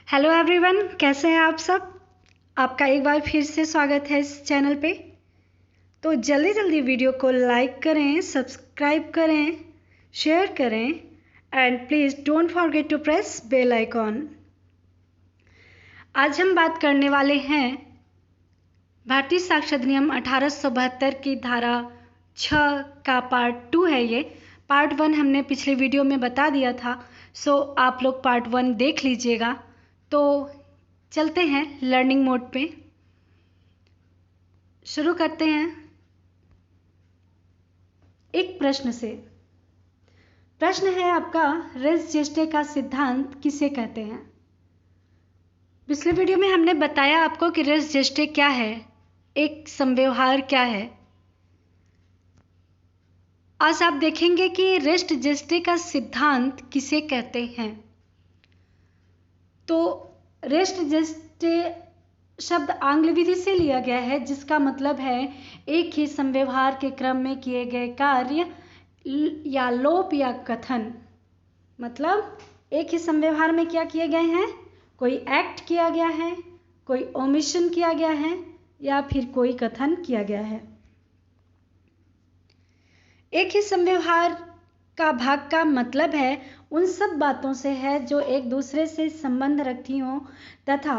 Hello everyone, कैसे हैं आप सब। आपका एक बार फिर से स्वागत है इस चैनल पे। तो जल्दी जल्दी वीडियो को लाइक करें, सब्सक्राइब करें, शेयर करें and please don't forget to press bell icon. आज हम बात करने वाले हैं भारतीय साक्षर अधिनियम 1872 की धारा 6 का पार्ट 2 है। ये पार्ट 1 हमने पिछले वीडियो में बता दिया था, सो आप लोग पार्ट 1 देख लीजिएगा। तो चलते हैं लर्निंग मोड पे, शुरू करते हैं एक प्रश्न से। प्रश्न है आपका, रेस जेस्टे का सिद्धांत किसे कहते हैं। पिछले वीडियो में हमने बताया आपको कि रेस जेस्टे क्या है, एक समव्यवहार क्या है। आज आप देखेंगे कि रेस्ट जेस्टे का सिद्धांत किसे कहते हैं। तो रेस्ट जेस्टे शब्द आंग्ल विधि से लिया गया है, जिसका मतलब है एक ही समव्यवहार के क्रम में किए गए कार्य या लोप या कथन। मतलब एक ही समव्यवहार में क्या किए गए हैं, कोई एक्ट किया गया है, कोई ओमिशन किया गया है या फिर कोई कथन किया गया है। एक ही समव्यवहार का भाग का मतलब है उन सब बातों से है जो एक दूसरे से संबंध रखती हों तथा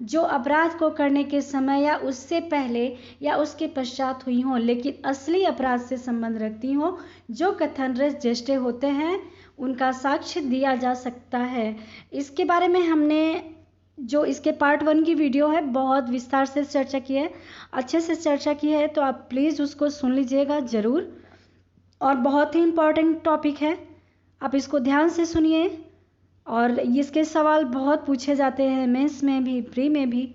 जो अपराध को करने के समय या उससे पहले या उसके पश्चात हुई हों, लेकिन असली अपराध से संबंध रखती हों। जो कथन रेस जेस्टे होते हैं उनका साक्ष्य दिया जा सकता है। इसके बारे में हमने जो इसके पार्ट 1 की वीडियो है बहुत विस्तार से चर्चा की है, अच्छे से चर्चा की है, तो आप प्लीज़ उसको सुन लीजिएगा ज़रूर। और बहुत ही इम्पॉर्टेंट टॉपिक है, आप इसको ध्यान से सुनिए। और इसके सवाल बहुत पूछे जाते हैं मेंस में भी, प्री में भी।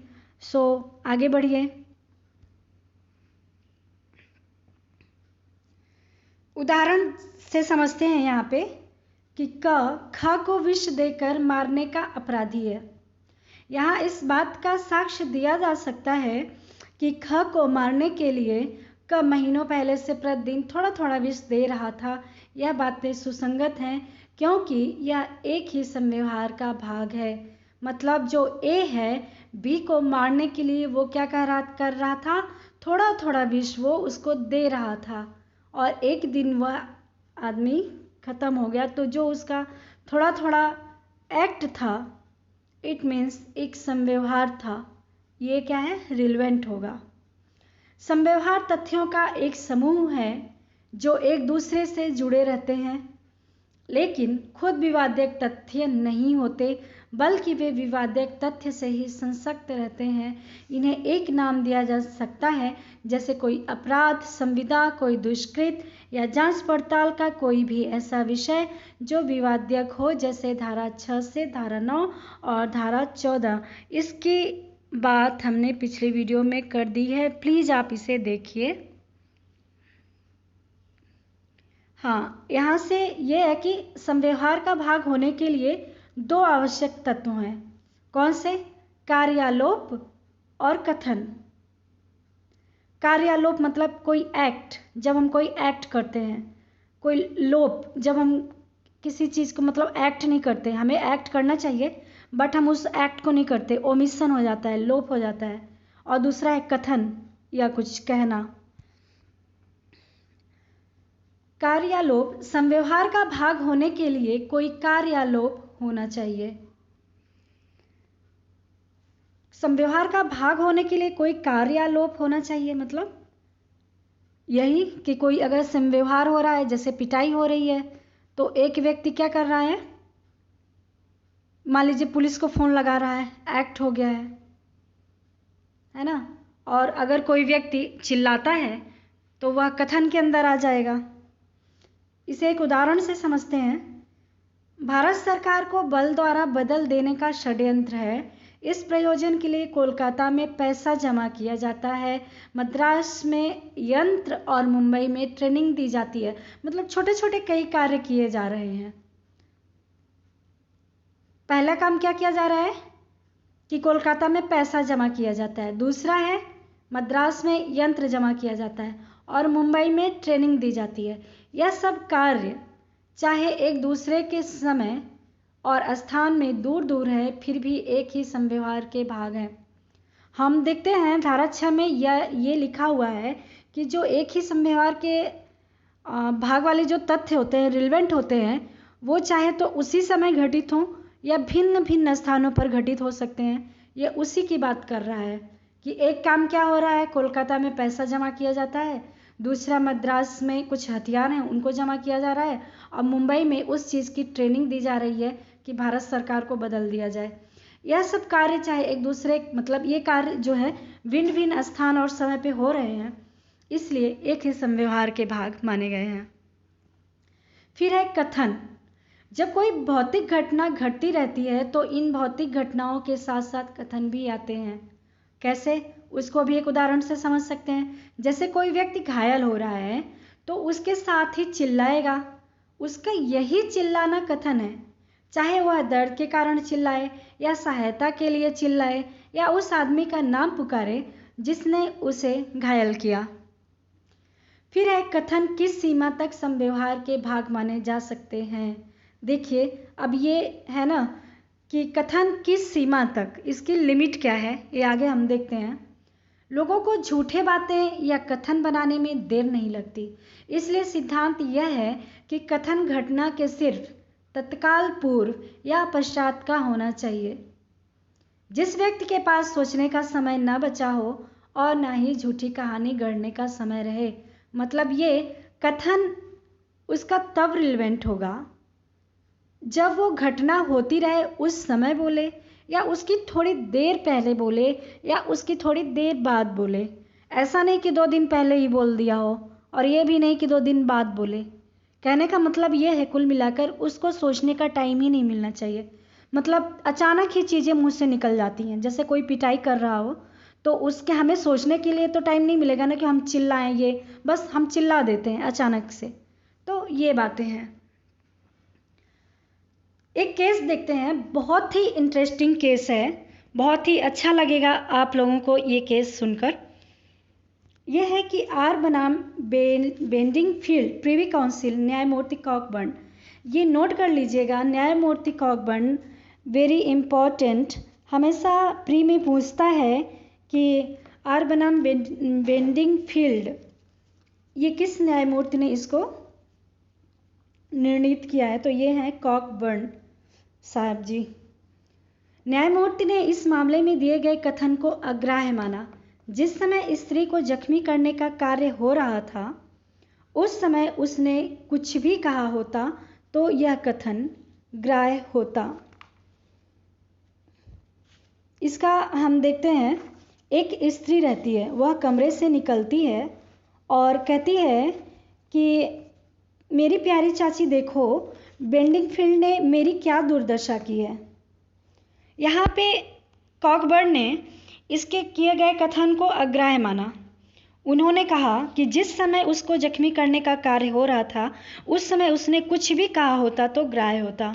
सो आगे बढ़िए। उदाहरण से समझते हैं यहाँ पे कि ख को विष देकर मारने का अपराधी है। यहाँ इस बात का साक्ष्य दिया जा सकता है कि ख को मारने के लिए क महीनों पहले से प्रतिदिन थोड़ा थोड़ा विष दे रहा था। यह बातें सुसंगत हैं क्योंकि यह एक ही समव्यवहार का भाग है। मतलब जो ए है, बी को मारने के लिए वो क्या कर रहा था, थोड़ा थोड़ा विष वो उसको दे रहा था और एक दिन वह आदमी ख़त्म हो गया। तो जो उसका थोड़ा थोड़ा एक्ट था, इट मीन्स एक समव्यवहार था। ये क्या है, रिलेवेंट होगा। समव्यवहार तथ्यों का एक समूह है जो एक दूसरे से जुड़े रहते हैं लेकिन खुद विवादक तथ्य नहीं होते, बल्कि वे विवादक तथ्य से ही संसक्त रहते हैं। इन्हें एक नाम दिया जा सकता है, जैसे कोई अपराध, संविदा, कोई दुष्कृत या जांच पड़ताल का कोई भी ऐसा विषय जो विवादक हो, जैसे धारा 6 से धारा 9 और धारा 14। इसकी बात हमने पिछले वीडियो में कर दी है, प्लीज़ आप इसे देखिए। हाँ, यहाँ से ये है कि समव्यवहार का भाग होने के लिए दो आवश्यक तत्व हैं। कौन से, कार्यालोप और कथन। कार्यालोप मतलब कोई एक्ट, जब हम कोई एक्ट करते हैं। कोई लोप, जब हम किसी चीज़ को मतलब एक्ट नहीं करते, हमें एक्ट करना चाहिए बट हम उस एक्ट को नहीं करते, ओमिशन हो जाता है, लोप हो जाता है। और दूसरा है कथन या कुछ कहना। कार्यालोप, समव्यवहार का भाग होने के लिए कोई कार्यालोप होना चाहिए। समव्यवहार का भाग होने के लिए कोई कार्यालोप होना चाहिए, मतलब यही कि कोई अगर समव्यवहार हो रहा है, जैसे पिटाई हो रही है, तो एक व्यक्ति क्या कर रहा है, मान लीजिए पुलिस को फ़ोन लगा रहा है, एक्ट हो गया है ना। और अगर कोई व्यक्ति चिल्लाता है तो वह कथन के अंदर आ जाएगा। इसे एक उदाहरण से समझते हैं। भारत सरकार को बल द्वारा बदल देने का षड्यंत्र है। इस प्रयोजन के लिए कोलकाता में पैसा जमा किया जाता है, मद्रास में यंत्र और मुंबई में ट्रेनिंग दी जाती है। मतलब छोटे छोटे कई कार्य किए जा रहे हैं। पहला काम क्या किया जा रहा है कि कोलकाता में पैसा जमा किया जाता है, दूसरा है मद्रास में यंत्र जमा किया जाता है और मुंबई में ट्रेनिंग दी जाती है। यह सब कार्य चाहे एक दूसरे के समय और स्थान में दूर दूर है, फिर भी एक ही संव्यवहार के भाग हैं। हम देखते हैं धारा 6 में ये लिखा हुआ है कि जो एक ही संव्यवहार के भाग वाले जो तथ्य होते हैं, रिलेवेंट होते हैं, वो चाहे तो उसी समय घटित हों या भिन्न भिन्न स्थानों पर घटित हो सकते हैं। ये उसी की बात कर रहा है कि एक काम क्या हो रहा है, कोलकाता में पैसा जमा किया जाता है, दूसरा मद्रास में कुछ हथियार हैं उनको जमा किया जा रहा है, और मुंबई में उस चीज़ की ट्रेनिंग दी जा रही है कि भारत सरकार को बदल दिया जाए। यह सब कार्य चाहे एक दूसरे, मतलब ये कार्य जो है भिन्न भिन्न स्थान और समय पे हो रहे हैं, इसलिए एक ही संव्यवहार के भाग माने गए हैं। फिर है कथन। जब कोई भौतिक घटना घटती रहती है तो इन भौतिक घटनाओं के साथ साथ कथन भी आते हैं। कैसे, उसको भी एक उदाहरण से समझ सकते हैं। जैसे कोई व्यक्ति घायल हो रहा है तो उसके साथ ही चिल्लाएगा, उसका यही चिल्लाना कथन है। चाहे वह दर्द के कारण चिल्लाए या सहायता के लिए चिल्लाए या उस आदमी का नाम पुकारे जिसने उसे घायल किया। फिर है कथन किस सीमा तक संव्यवहार के भाग माने जा सकते हैं। देखिए, अब ये है ना कि कथन किस सीमा तक, इसकी लिमिट क्या है, ये आगे हम देखते हैं। लोगों को झूठे बातें या कथन बनाने में देर नहीं लगती, इसलिए सिद्धांत यह है कि कथन घटना के सिर्फ तत्काल पूर्व या पश्चात का होना चाहिए। जिस व्यक्ति के पास सोचने का समय न बचा हो और न ही झूठी कहानी गढ़ने का समय रहे, मतलब ये कथन उसका तब रिलेवेंट होगा जब वो घटना होती रहे उस समय बोले, या उसकी थोड़ी देर पहले बोले, या उसकी थोड़ी देर बाद बोले। ऐसा नहीं कि 2 दिन पहले ही बोल दिया हो, और ये भी नहीं कि 2 दिन बाद बोले। कहने का मतलब ये है कुल मिलाकर उसको सोचने का टाइम ही नहीं मिलना चाहिए। मतलब अचानक ही चीज़ें मुँह से निकल जाती हैं। जैसे कोई पिटाई कर रहा हो तो उसके हमें सोचने के लिए तो टाइम नहीं मिलेगा ना कि हम चिल्लाएं, ये बस हम चिल्ला देते हैं अचानक से। तो ये बातें हैं। एक केस देखते हैं, बहुत ही इंटरेस्टिंग केस है, बहुत ही अच्छा लगेगा आप लोगों को ये केस सुनकर। यह है कि आर बनाम बेंडिंगफील्ड प्रिवी काउंसिल न्यायमूर्ति कॉकबर्न। ये नोट कर लीजिएगा, न्यायमूर्ति कॉकबर्न वेरी इम्पोर्टेंट। हमेशा प्री में पूछता है कि आर बनाम बेंडिंगफील्ड, ये किस न्यायमूर्ति ने इसको निर्णीत किया है, तो ये है कॉकबर्न साहब जी। न्यायमूर्ति ने इस मामले में दिए गए कथन को अग्राह्य माना। जिस समय स्त्री को जख्मी करने का कार्य हो रहा था उस समय उसने कुछ भी कहा होता तो यह कथन ग्राह्य होता। इसका हम देखते हैं, एक स्त्री रहती है, वह कमरे से निकलती है और कहती है कि मेरी प्यारी चाची देखो, बेंडिंगफील्ड ने मेरी क्या दुर्दशा की है। यहाँ पे कॉकबर्न ने इसके किए गए कथन को अग्राह्य माना। उन्होंने कहा कि जिस समय उसको जख्मी करने का कार्य हो रहा था उस समय उसने कुछ भी कहा होता तो ग्राह्य होता।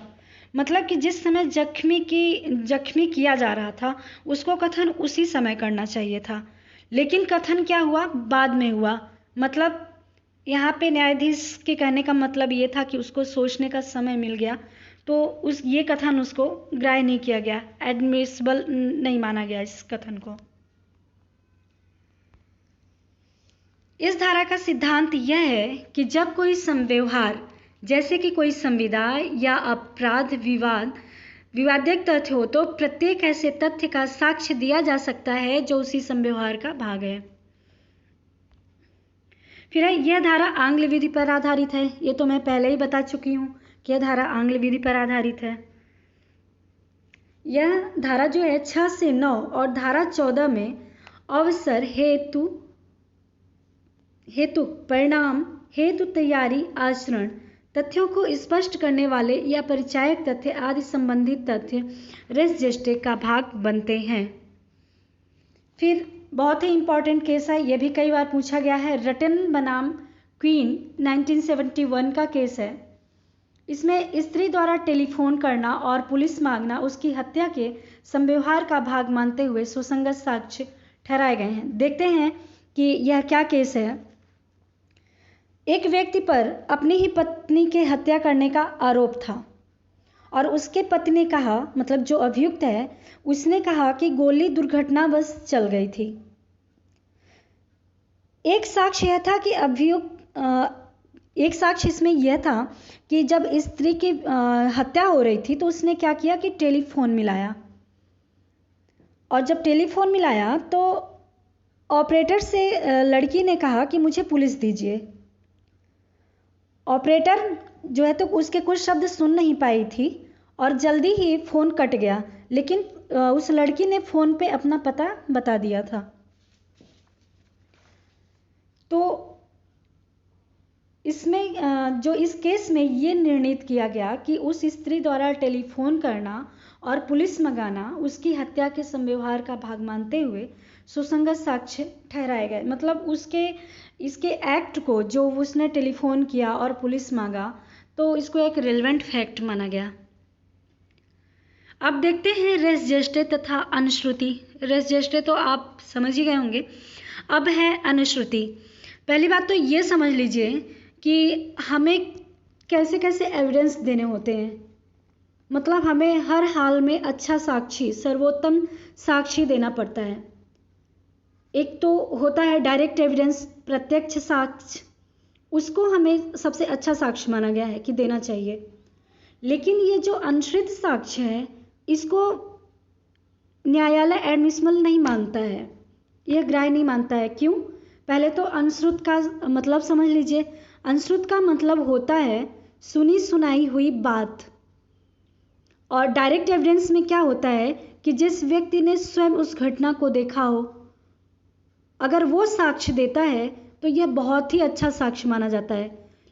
मतलब कि जिस समय जख्मी किया जा रहा था उसको कथन उसी समय करना चाहिए था, लेकिन कथन क्या हुआ, बाद में हुआ। मतलब यहाँ पे न्यायाधीश के कहने का मतलब ये था कि उसको सोचने का समय मिल गया, तो ये कथन उसको ग्राह्य नहीं किया गया, एडमिसिबल नहीं माना गया इस कथन को। इस धारा का सिद्धांत यह है कि जब कोई संव्यवहार, जैसे कि कोई संविदा या अपराध विवादित तथ्य हो, तो प्रत्येक ऐसे तथ्य का साक्ष्य दिया जा सकता है जो उसी संव्यवहार का भाग है। फिर यह धारा आंग्ल विधि पर आधारित है। ये तो मैं पहले ही बता चुकी हूँ कि यह धारा आंग्ल विधि पर आधारित है। यह धारा जो है 6 से 9 और धारा 14 में अवसर हेतु परिणाम हेतु तैयारी आचरण तथ्यों को स्पष्ट करने वाले या परिचायक तथ्य आदि संबंधित तथ्य रेस जेस्टे का भाग बनते हैं। फिर बहुत ही इंपॉर्टेंट केस है, यह भी कई बार पूछा गया है, रटन बनाम क्वीन 1971 का केस है। इसमें स्त्री द्वारा टेलीफोन करना और पुलिस मांगना उसकी हत्या के संव्यवहार का भाग मानते हुए सुसंगत साक्ष्य ठहराए गए हैं। देखते हैं कि यह क्या केस है। एक व्यक्ति पर अपनी ही पत्नी के हत्या करने का आरोप था और उसके पति ने कहा, मतलब जो अभियुक्त है उसने कहा कि गोली दुर्घटनावश चल गई थी। एक साक्ष्य यह था कि एक साक्ष्य इसमें यह था कि जब स्त्री की हत्या हो रही थी तो उसने क्या किया कि टेलीफोन मिलाया, और जब टेलीफोन मिलाया तो ऑपरेटर से लड़की ने कहा कि मुझे पुलिस दीजिए। ऑपरेटर जो है तो उसके कुछ शब्द सुन नहीं पाई थी और जल्दी ही फ़ोन कट गया, लेकिन उस लड़की ने फ़ोन पे अपना पता बता दिया था। तो इसमें जो इस केस में ये निर्णित किया गया कि उस स्त्री द्वारा टेलीफोन करना और पुलिस मंगाना उसकी हत्या के संव्यवहार का भाग मानते हुए सुसंगत साक्ष्य ठहराए गए। मतलब इसके एक्ट को, जो उसने टेलीफोन किया और पुलिस मांगा, तो इसको एक रिलेवेंट फैक्ट माना गया। अब देखते हैं रेस जेस्टे तथा अनुश्रुति। रेस जेस्टे तो आप समझ ही गए होंगे। अब है अनुश्रुति। पहली बात तो ये समझ लीजिए कि हमें कैसे कैसे एविडेंस देने होते हैं। मतलब हमें हर हाल में अच्छा साक्षी, सर्वोत्तम साक्षी देना पड़ता है। एक तो होता है डायरेक्ट एविडेंस, प्रत्यक्ष साक्ष्य, उसको हमें सबसे अच्छा साक्ष्य माना गया है कि देना चाहिए। लेकिन ये जो अनुश्रित साक्ष्य है इसको न्यायालय एडमिसिबल नहीं मानता है, यह ग्राह्य नहीं मानता है। क्यों? पहले तो अनुश्रुत का मतलब समझ लीजिए। अनुश्रुत का मतलब होता है सुनी सुनाई हुई बात, और डायरेक्ट एविडेंस में क्या होता है कि जिस व्यक्ति ने स्वयं उस घटना को देखा हो, अगर वो साक्ष्य देता है तो यह बहुत ही अच्छा साक्ष्य माना जाता है।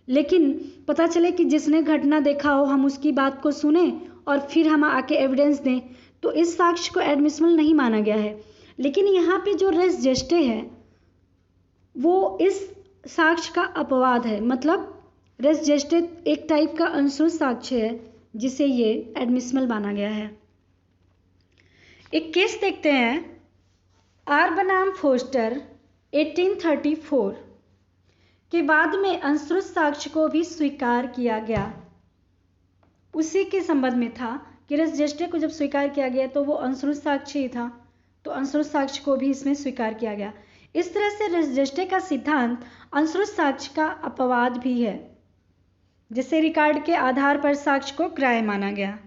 लेकिन पता चले कि जिसने घटना देखा हो, हम उसकी बात को सुने और फिर हम आके एविडेंस दें, तो इस साक्ष्य को एडमिसिबल नहीं माना गया है। लेकिन यहाँ पे जो रेस जेस्टे है वो इस साक्ष्य का अपवाद है। मतलब रेस जेस्टे एक टाइप का अनुश्रुत साक्ष्य है जिसे ये एडमिसिबल माना गया है। एक केस देखते हैं, आर बनाम फोस्टर 1834 के बाद में अनुश्रुत साक्ष्य को भी स्वीकार किया गया। उसी के संबंध में था कि रेस जेस्टे को जब स्वीकार किया गया तो वो अनुश्रुत साक्ष्य ही था, तो अनुश्रुत साक्ष्य को भी इसमें स्वीकार किया गया। इस तरह से रेस जेस्टे का सिद्धांत अनुश्रुत साक्ष्य का अपवाद भी है, जिसे रिकॉर्ड के आधार पर साक्ष्य को ग्राह्य माना गया।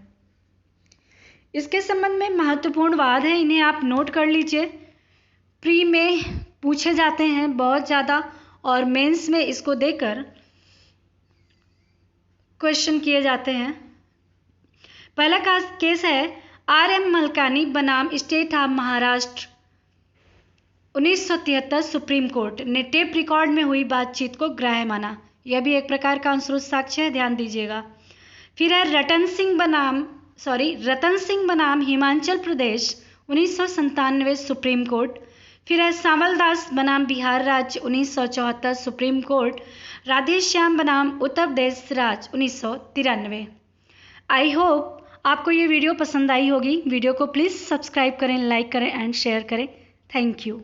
इसके संबंध में महत्वपूर्ण वाद है, इन्हें आप नोट कर लीजिए। प्री में पूछे जाते हैं बहुत ज़्यादा, और मेंस में इसको देकर क्वेश्चन किए जाते हैं। पहला केस है R.M. मलकानी बनाम state of Maharashtra 1973। Supreme court ने टेप रिकॉर्ड में हुई बातचीत को ग्राह्य माना। यह भी एक प्रकार का अनुश्रुत साक्ष्य है, ध्यान दीजिएगा। फिर है रतन सिंह बनाम हिमाचल प्रदेश 1997 सुप्रीम कोर्ट। फिर है सांवलदास बनाम बिहार राज्य 1974 सुप्रीम कोर्ट। राधेश्याम बनाम उत्तर प्रदेश राज्य 1993। आई होप आपको ये वीडियो पसंद आई होगी। वीडियो को प्लीज़ सब्सक्राइब करें, लाइक करें एंड शेयर करें। Thank you.